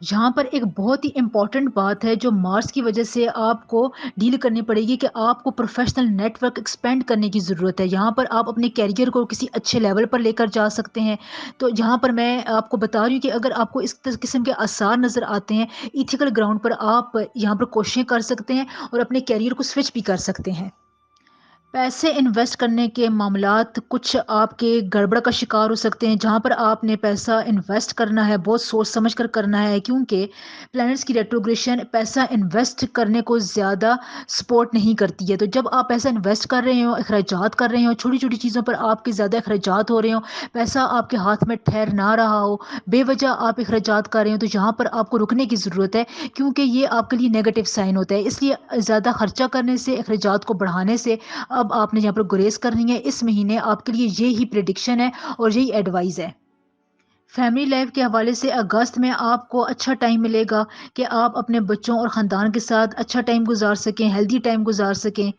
یہاں پر ایک بہت ہی امپورٹنٹ بات ہے جو مارس کی وجہ سے آپ کو ڈیل کرنی پڑے گی، کہ آپ کو پروفیشنل نیٹ ورک ایکسپینڈ کرنے کی ضرورت ہے۔ یہاں پر آپ اپنے کیریئر کو کسی اچھے لیول پر لے کر جا سکتے ہیں۔ تو یہاں پر میں آپ کو بتا رہی ہوں کہ اگر آپ کو اس قسم کے آثار نظر آتے ہیں، ایتھیکل گراؤنڈ پر آپ یہاں پر کوششیں کر سکتے ہیں اور اپنے کیریئر کو سوئچ بھی کر سکتے ہیں۔ پیسے انویسٹ کرنے کے معاملات کچھ آپ کے گڑبڑ کا شکار ہو سکتے ہیں۔ جہاں پر آپ نے پیسہ انویسٹ کرنا ہے، بہت سوچ سمجھ کر کرنا ہے، کیونکہ پلانٹس کی ریٹروگریشن پیسہ انویسٹ کرنے کو زیادہ سپورٹ نہیں کرتی ہے۔ تو جب آپ پیسہ انویسٹ کر رہے ہوں، اخراجات کر رہے ہوں، چھوٹی چھوٹی چیزوں پر آپ کے زیادہ اخراجات ہو رہے ہوں، پیسہ آپ کے ہاتھ میں ٹھہر نہ رہا ہو، بے وجہ آپ اخراجات کر رہے ہوں، تو یہاں پر آپ کو رکنے کی ضرورت ہے، کیونکہ یہ آپ کے لیے نیگیٹو سائن ہوتا ہے۔ اس لیے زیادہ خرچہ کرنے سے، اخراجات کو بڑھانے سے اب آپ نے یہاں پر گریز کرنی ہے۔ اس مہینے آپ کے لیے یہی پریڈکشن ہے اور یہی ایڈوائز ہے۔ فیملی لائف کے حوالے سے اگست میں آپ کو اچھا ٹائم ملے گا کہ آپ اپنے بچوں اور خاندان کے ساتھ اچھا ٹائم گزار سکیں، ہیلدی ٹائم گزار سکیں۔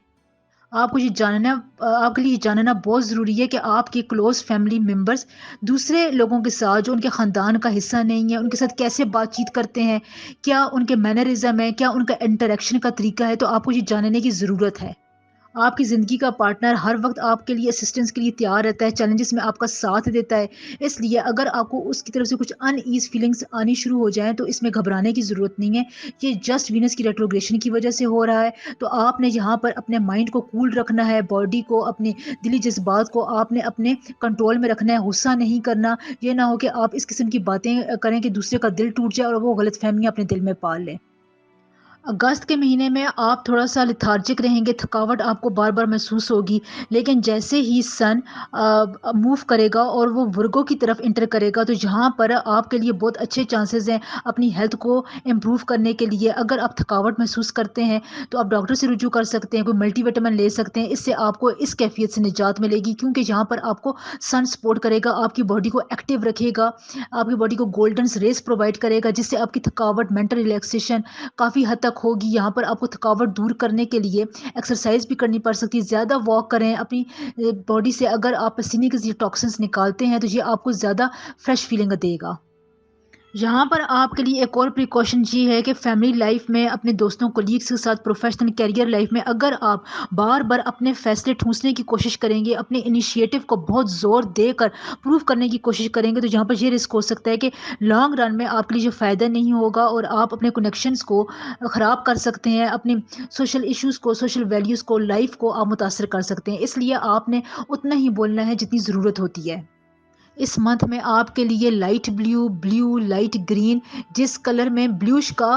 آپ کو یہ جاننا آپ کے لیے یہ جاننا بہت ضروری ہے کہ آپ کے کلوز فیملی ممبرس دوسرے لوگوں کے ساتھ جو ان کے خاندان کا حصہ نہیں ہے، ان کے ساتھ کیسے بات چیت کرتے ہیں، کیا ان کے مینرزم ہے، کیا ان کا انٹریکشن کا طریقہ ہے۔ تو آپ کو یہ جاننے کی ضرورت ہے۔ آپ کی زندگی کا پارٹنر ہر وقت آپ کے لیے اسسٹنس کے لیے تیار رہتا ہے، چیلنجز میں آپ کا ساتھ دیتا ہے۔ اس لیے اگر آپ کو اس کی طرف سے کچھ ان ایز فیلنگس آنی شروع ہو جائیں تو اس میں گھبرانے کی ضرورت نہیں ہے۔ یہ جسٹ وینس کی ریٹروگریشن کی وجہ سے ہو رہا ہے۔ تو آپ نے یہاں پر اپنے مائنڈ کو کول رکھنا ہے، باڈی کو، اپنے دلی جذبات کو آپ نے اپنے کنٹرول میں رکھنا ہے، غصہ نہیں کرنا۔ یہ نہ ہو کہ آپ اس قسم کی باتیں کریں کہ دوسرے کا دل ٹوٹ جائے اور وہ غلط فہمیاں اپنے دل میں پال لیں۔ اگست کے مہینے میں آپ تھوڑا سا لتھارجک رہیں گے، تھکاوٹ آپ کو بار بار محسوس ہوگی، لیکن جیسے ہی سن موو کرے گا اور وہ ورگو کی طرف انٹر کرے گا، تو یہاں پر آپ کے لیے بہت اچھے چانسز ہیں اپنی ہیلتھ کو امپروو کرنے کے لیے۔ اگر آپ تھکاوٹ محسوس کرتے ہیں تو آپ ڈاکٹر سے رجوع کر سکتے ہیں، کوئی ملٹی وٹامن لے سکتے ہیں، اس سے آپ کو اس کیفیت سے نجات ملے گی، کیونکہ یہاں پر آپ کو سن سپورٹ کرے گا، آپ کی باڈی کو ایکٹیو رکھے گا، آپ کی باڈی کو گولڈن ریز پرووائڈ کرے گا، جس سے آپ کی تھکاوٹ، مینٹل ریلیکسیشن کافی حد تک ہوگی۔ یہاں پر آپ کو تھکاوٹ دور کرنے کے لیے ایکسرسائز بھی کرنی پڑ سکتی ہے، زیادہ واک کریں، اپنی باڈی سے اگر آپ پسینے کے ٹاکسنس نکالتے ہیں تو یہ آپ کو زیادہ فریش فیلنگ دے گا۔ یہاں پر آپ کے لیے ایک اور پریکاشن یہ ہے کہ فیملی لائف میں اپنے دوستوں کولیگس کے ساتھ، پروفیشنل کیریئر لائف میں اگر آپ بار بار اپنے فیصلے ٹھونسنے کی کوشش کریں گے، اپنے انیشیٹو کو بہت زور دے کر پروو کرنے کی کوشش کریں گے، تو یہاں پر یہ رسک ہو سکتا ہے کہ لانگ رن میں آپ کے لیے جو فائدہ نہیں ہوگا اور آپ اپنے کنیکشنز کو خراب کر سکتے ہیں، اپنی سوشل ایشوز کو، سوشل ویلیوز کو، لائف کو آپ متاثر کر سکتے ہیں۔ اس لیے آپ نے اتنا ہی بولنا ہے جتنی ضرورت ہوتی ہے۔ اس منتھ میں آپ کے لیے لائٹ بلیو لائٹ گرین، جس کلر میں بلیوش کا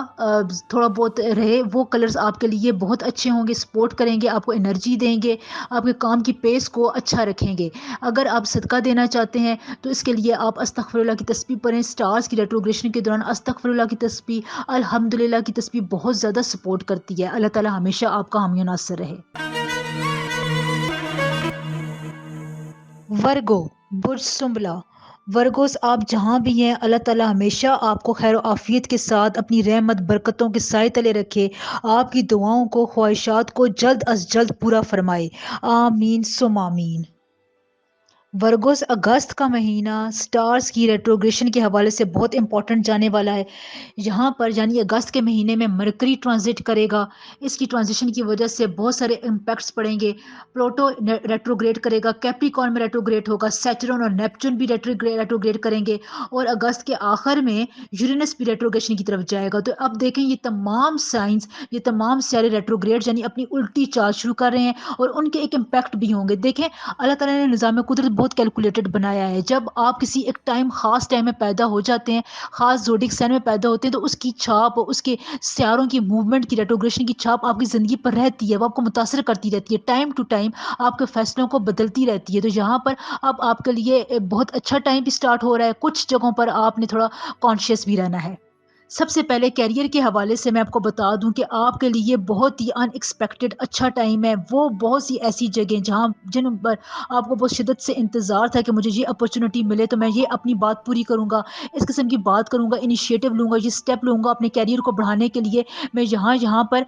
تھوڑا بہت رہے، وہ کلرز آپ کے لیے بہت اچھے ہوں گے، سپورٹ کریں گے، آپ کو انرجی دیں گے، آپ کے کام کی پیس کو اچھا رکھیں گے۔ اگر آپ صدقہ دینا چاہتے ہیں تو اس کے لیے آپ استغفر اللہ کی تسبیح پڑھیں۔ سٹارز کی ریٹروگریشن کے دوران استغفر اللہ کی تسبیح، الحمدللہ کی تسبیح بہت زیادہ سپورٹ کرتی ہے۔ اللہ تعالی ہمیشہ آپ کا حامی و ناصر رہے۔ ورگو، برج سنبلا، ورگوز آپ جہاں بھی ہیں، اللہ تعالی ہمیشہ آپ کو خیر و عافیت کے ساتھ اپنی رحمت برکتوں کے سائے تلے رکھے، آپ کی دعاؤں کو خواہشات کو جلد از جلد پورا فرمائے، آمین ثم آمین۔ ورگوس، اگست کا مہینہ سٹارز کی ریٹروگریشن کے حوالے سے بہت امپورٹنٹ جانے والا ہے۔ یہاں پر یعنی اگست کے مہینے میں مرکری ٹرانزٹ کرے گا، اس کی ٹرانزیشن کی وجہ سے بہت سارے امپیکٹس پڑیں گے۔ پلوٹو ریٹروگریڈ کرے گا، کیپریکارن میں ریٹروگریڈ ہوگا، سیٹرن اور نیپچون بھی ریٹروگریڈ کریں گے، اور اگست کے آخر میں یورینس بھی ریٹروگریشن کی طرف جائے گا۔ تو اب دیکھیں یہ تمام سائنس، یہ تمام سیارے ریٹروگریڈ یعنی اپنی الٹی چال شروع کر رہے ہیں، اور ان کے ایک امپیکٹ بھی ہوں گے۔ دیکھیں اللہ تعالیٰ نے نظام قدرت بہت کیلکولیٹڈ بنایا ہے۔ جب آپ کسی ایک خاص ٹائم میں پیدا ہو جاتے ہیں، خاص زوڈک سائن میں پیدا ہوتے ہیں، تو اس کی چھاپ، اس کے سیاروں کی موومنٹ کی، ریٹروگریشن کی چھاپ آپ کی زندگی پر رہتی ہے، وہ آپ کو متاثر کرتی رہتی ہے، ٹائم ٹو ٹائم آپ کے فیصلوں کو بدلتی رہتی ہے۔ تو یہاں پر اب آپ کے لیے بہت اچھا ٹائم بھی سٹارٹ ہو رہا ہے۔ کچھ جگہوں پر آپ نے تھوڑا کانشیس بھی رہنا ہے۔ سب سے پہلے کیریئر کے حوالے سے میں آپ کو بتا دوں کہ آپ کے لیے بہت ہی ان ایکسپیکٹڈ اچھا ٹائم ہے۔ وہ بہت سی ایسی جگہیں جن پر آپ کو بہت شدت سے انتظار تھا کہ مجھے یہ اپرچونٹی ملے تو میں یہ اپنی بات پوری کروں گا، اس قسم کی بات کروں گا، انیشیٹو لوں گا، یہ سٹیپ لوں گا اپنے کیریئر کو بڑھانے کے لیے۔ میں یہاں پر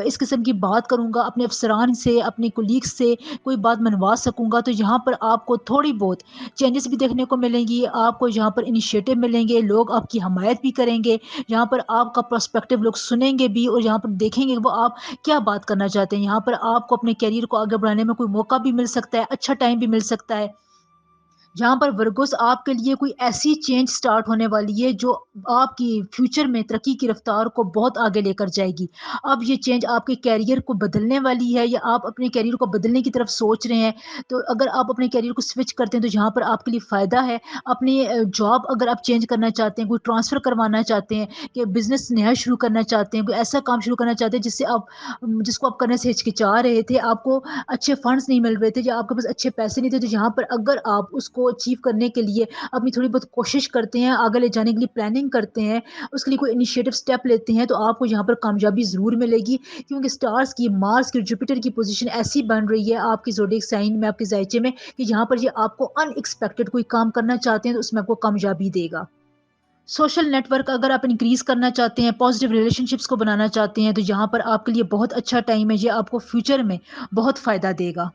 اس قسم کی بات کروں گا، اپنے افسران سے، اپنے کولیگس سے کوئی بات منوا سکوں گا۔ تو یہاں پر آپ کو تھوڑی بہت چینجز بھی دیکھنے کو ملیں گی، آپ کو یہاں پر انیشیٹو ملیں گے، لوگ آپ کی حمایت بھی کریں گے، یہاں پر آپ کا پرسپیکٹو لوگ سنیں گے بھی، اور یہاں پر دیکھیں گے وہ آپ کیا بات کرنا چاہتے ہیں۔ یہاں پر آپ کو اپنے کیریئر کو آگے بڑھانے میں کوئی موقع بھی مل سکتا ہے، اچھا ٹائم بھی مل سکتا ہے۔ جہاں پر ورگوس آپ کے لیے کوئی ایسی چینج سٹارٹ ہونے والی ہے جو آپ کی فیوچر میں ترقی کی رفتار کو بہت آگے لے کر جائے گی۔ اب یہ چینج آپ کے کیریئر کو بدلنے والی ہے، یا آپ اپنے کیریئر کو بدلنے کی طرف سوچ رہے ہیں، تو اگر آپ اپنے کیریئر کو سوئچ کرتے ہیں تو یہاں پر آپ کے لیے فائدہ ہے۔ اپنی جاب اگر آپ چینج کرنا چاہتے ہیں، کوئی ٹرانسفر کروانا چاہتے ہیں، کہ بزنس نیا شروع کرنا چاہتے ہیں، کوئی ایسا کام شروع کرنا چاہتے ہیں جس کو آپ کرنے سے ہچکچا رہے تھے، آپ کو اچھے فنڈز نہیں مل رہے تھے، یا آپ کے پاس اچھے پیسے نہیں تھے، تو یہاں پر اگر آپ اس کو اچیو کرنے کے لیے اپنی تھوڑی بہت کوشش کرتے ہیں، آگے لے جانے کے لیے پلاننگ کرتے ہیں، اس کے لیے کوئی انیشیٹو سٹیپ لیتے ہیں، تو آپ کو یہاں پر کامیابی ضرور ملے گی، کیونکہ سٹارز کی، مارس کی، جوپیٹر کی پوزیشن ایسی بن رہی ہے آپ کی زوڈیک سائن میں، آپ کے ذائچے میں، کہ یہاں پر یہ آپ کو ان ایکسپیکٹڈ کوئی کام کرنا چاہتے ہیں تو اس میں آپ کو کامیابی دے گا۔ سوشل نیٹ ورک اگر آپ انکریز کرنا چاہتے ہیں، پازیٹیو ریلیشن شپس کو بنانا چاہتے ہیں، تو یہاں پر آپ کے لیے بہت اچھا ٹائم ہے، یہ آپ کو فیوچر میں بہت فائدہ دے گا۔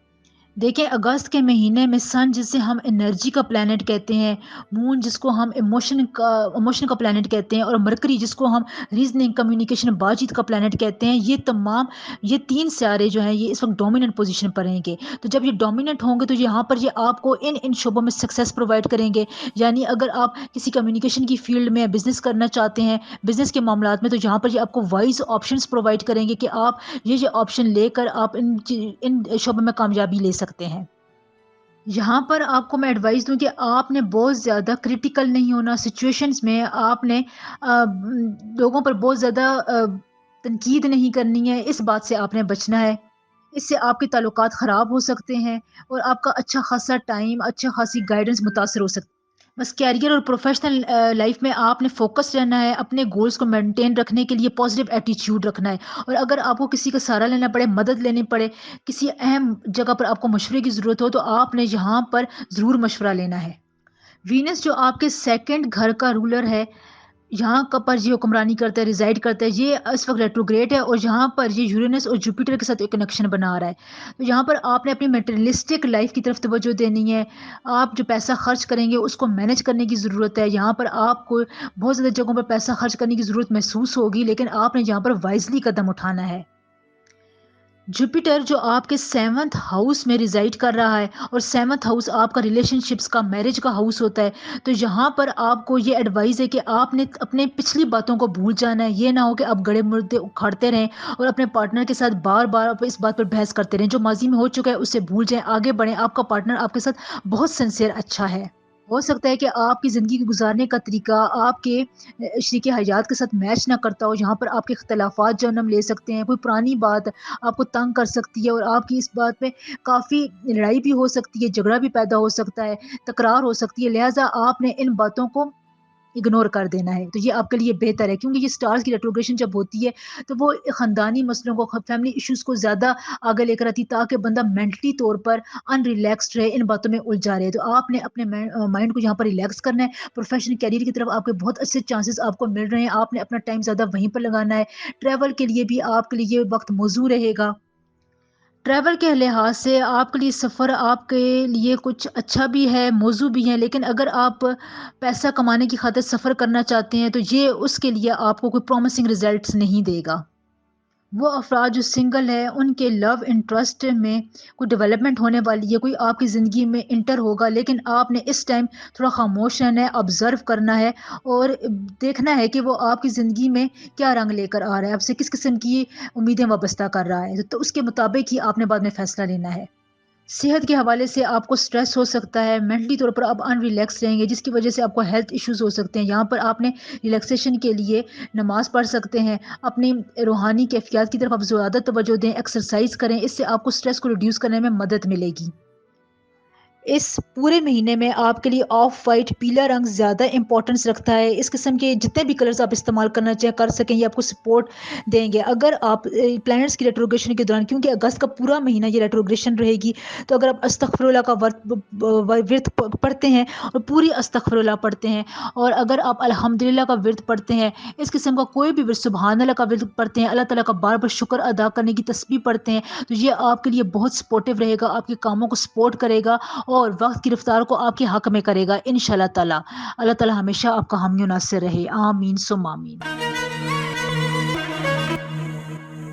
دیکھیں اگست کے مہینے میں سن جسے ہم انرجی کا پلانٹ کہتے ہیں، مون جس کو ہم ایموشن کا پلانٹ کہتے ہیں، اور مرکری جس کو ہم ریزننگ، کمیونیکیشن، بات چیت کا پلانٹ کہتے ہیں، یہ تین سیارے جو ہیں یہ اس وقت ڈومیننٹ پوزیشن پر رہیں گے۔ تو جب یہ ڈومیننٹ ہوں گے تو یہاں پر یہ آپ کو ان شعبوں میں سکسیس پرووائڈ کریں گے۔ یعنی اگر آپ کسی کمیونیکیشن کی فیلڈ میں بزنس کرنا چاہتے ہیں، بزنس کے معاملات میں، تو یہاں پر یہ آپ کو وائز آپشنس پرووائڈ کریں گے کہ آپ یہ آپشن لے کر آپ ان شعبوں میں کامیابی لے سکتے ہیں۔ یہاں پر آپ کو میں ایڈوائز دوں کہ آپ نے بہت زیادہ کرٹیکل نہیں ہونا سچویشنز میں، آپ نے لوگوں پر بہت زیادہ تنقید نہیں کرنی ہے، اس بات سے آپ نے بچنا ہے۔ اس سے آپ کے تعلقات خراب ہو سکتے ہیں، اور آپ کا اچھا خاصا ٹائم، اچھا خاصی گائیڈنس متاثر ہو سکتی ہے۔ بس کیریئر اور پروفیشنل لائف میں آپ نے فوکس رہنا ہے، اپنے گولز کو مینٹین رکھنے کے لیے پازیٹیو ایٹیچیوڈ رکھنا ہے، اور اگر آپ کو کسی کا سہارا لینا پڑے، مدد لینی پڑے، کسی اہم جگہ پر آپ کو مشورے کی ضرورت ہو، تو آپ نے یہاں پر ضرور مشورہ لینا ہے۔ وینس جو آپ کے سیکنڈ گھر کا رولر ہے، یہاں کا پر یہ حکمرانی کرتا ہے، ریزائڈ کرتا ہے، یہ اس وقت ریٹروگریڈ ہے، اور یہاں پر یہ یورینس اور جوپیٹر کے ساتھ ایک کنیکشن بنا رہا ہے۔ تو یہاں پر آپ نے اپنی میٹریلسٹک لائف کی طرف توجہ دینی ہے، آپ جو پیسہ خرچ کریں گے اس کو مینج کرنے کی ضرورت ہے۔ یہاں پر آپ کو بہت زیادہ جگہوں پر پیسہ خرچ کرنے کی ضرورت محسوس ہوگی، لیکن آپ نے یہاں پر وائزلی قدم اٹھانا ہے۔ جوپیٹر جو آپ کے 7th ہاؤس میں ریزائڈ کر رہا ہے، اور 7th ہاؤس آپ کا ریلیشن شپس کا، میرج کا ہاؤس ہوتا ہے، تو یہاں پر آپ کو یہ ایڈوائز ہے کہ آپ نے اپنے پچھلی باتوں کو بھول جانا ہے۔ یہ نہ ہو کہ آپ گڑے مردے اکھاڑتے رہیں اور اپنے پارٹنر کے ساتھ بار بار اس بات پر بحث کرتے رہیں۔ جو ماضی میں ہو چکا ہے اسے بھول جائیں، آگے بڑھیں، آپ کا پارٹنر آپ کے ساتھ بہت سنسیئر اچھا ہے۔ ہو سکتا ہے کہ آپ کی زندگی کے گزارنے کا طریقہ آپ کے شریک حیات کے ساتھ میچ نہ کرتا ہو، جہاں پر آپ کے اختلافات جنم لے سکتے ہیں، کوئی پرانی بات آپ کو تنگ کر سکتی ہے اور آپ کی اس بات پہ کافی لڑائی بھی ہو سکتی ہے، جھگڑا بھی پیدا ہو سکتا ہے، تکرار ہو سکتی ہے، لہٰذا آپ نے ان باتوں کو اگنور کر دینا ہے، تو یہ آپ کے لیے بہتر ہے کیونکہ یہ اسٹارز کی ریٹروگریشن جب ہوتی ہے تو وہ خاندانی مسئلوں کو، فیملی ایشوز کو زیادہ آگے لے کر آتی ہے تاکہ بندہ مینٹلی طور پر ان ریلیکسڈ رہے، ان باتوں میں الجھا رہے، تو آپ نے اپنے مائنڈ کو یہاں پر ریلیکس کرنا ہے، پروفیشنل کیریئر کی طرف آپ کے بہت اچھے چانسز آپ کو مل رہے ہیں، آپ نے اپنا ٹائم زیادہ وہیں پر لگانا ہے، ٹریول کے لیے بھی آپ کے لیے وقت موزوں رہے گا، ٹریول کے لحاظ سے آپ کے لیے سفر آپ کے لیے کچھ اچھا بھی ہے، موزوں بھی ہے، لیکن اگر آپ پیسہ کمانے کی خاطر سفر کرنا چاہتے ہیں تو یہ اس کے لیے آپ کو کوئی پرومسنگ ریزلٹس نہیں دے گا۔ وہ افراد جو سنگل ہے ان کے لو انٹرسٹ میں کوئی ڈیولپمنٹ ہونے والی ہے، کوئی آپ کی زندگی میں انٹر ہوگا، لیکن آپ نے اس ٹائم تھوڑا خاموش رہنا ہے، آبزرو کرنا ہے اور دیکھنا ہے کہ وہ آپ کی زندگی میں کیا رنگ لے کر آ رہا ہے، آپ سے کس قسم کی امیدیں وابستہ کر رہا ہے، تو اس کے مطابق ہی آپ نے بعد میں فیصلہ لینا ہے۔ صحت کے حوالے سے آپ کو سٹریس ہو سکتا ہے، مینٹلی طور پر آپ ان ریلیکس رہیں گے جس کی وجہ سے آپ کو ہیلتھ ایشوز ہو سکتے ہیں، یہاں پر آپ نے ریلیکسیشن کے لیے نماز پڑھ سکتے ہیں، اپنی روحانی کیفیات کی طرف آپ زیادہ توجہ دیں، ایکسرسائز کریں، اس سے آپ کو سٹریس کو ریڈیوس کرنے میں مدد ملے گی۔ اس پورے مہینے میں آپ کے لیے آف وائٹ پیلا رنگ زیادہ امپورٹنس رکھتا ہے، اس قسم کے جتنے بھی کلرز آپ استعمال کرنا چاہیں کر سکیں، یہ آپ کو سپورٹ دیں گے اگر آپ پلانٹس کی ریٹروگریشن کے دوران، کیونکہ اگست کا پورا مہینہ یہ ریٹروگریشن رہے گی، تو اگر آپ استغفر اللہ کا ورت پڑھتے ہیں اور پوری استغفر اللہ پڑھتے ہیں، اور اگر آپ الحمدللہ کا ورت پڑھتے ہیں، اس قسم کا کوئی بھی ورت، سبحان اللہ کا ورت پڑھتے ہیں، اللہ تعالیٰ کا بار بار شکر ادا کرنے کی تسبیح پڑھتے ہیں، تو یہ آپ کے لیے بہت سپورٹیو رہے گا، آپ کے کاموں کو سپورٹ کرے گا اور وقت کی رفتار کو آپ کے حق میں کرے گا انشاءاللہ تعالی۔ اللہ تعالیٰ ہمیشہ آپ کا حامی و ناصر رہے، آمین ثم آمین۔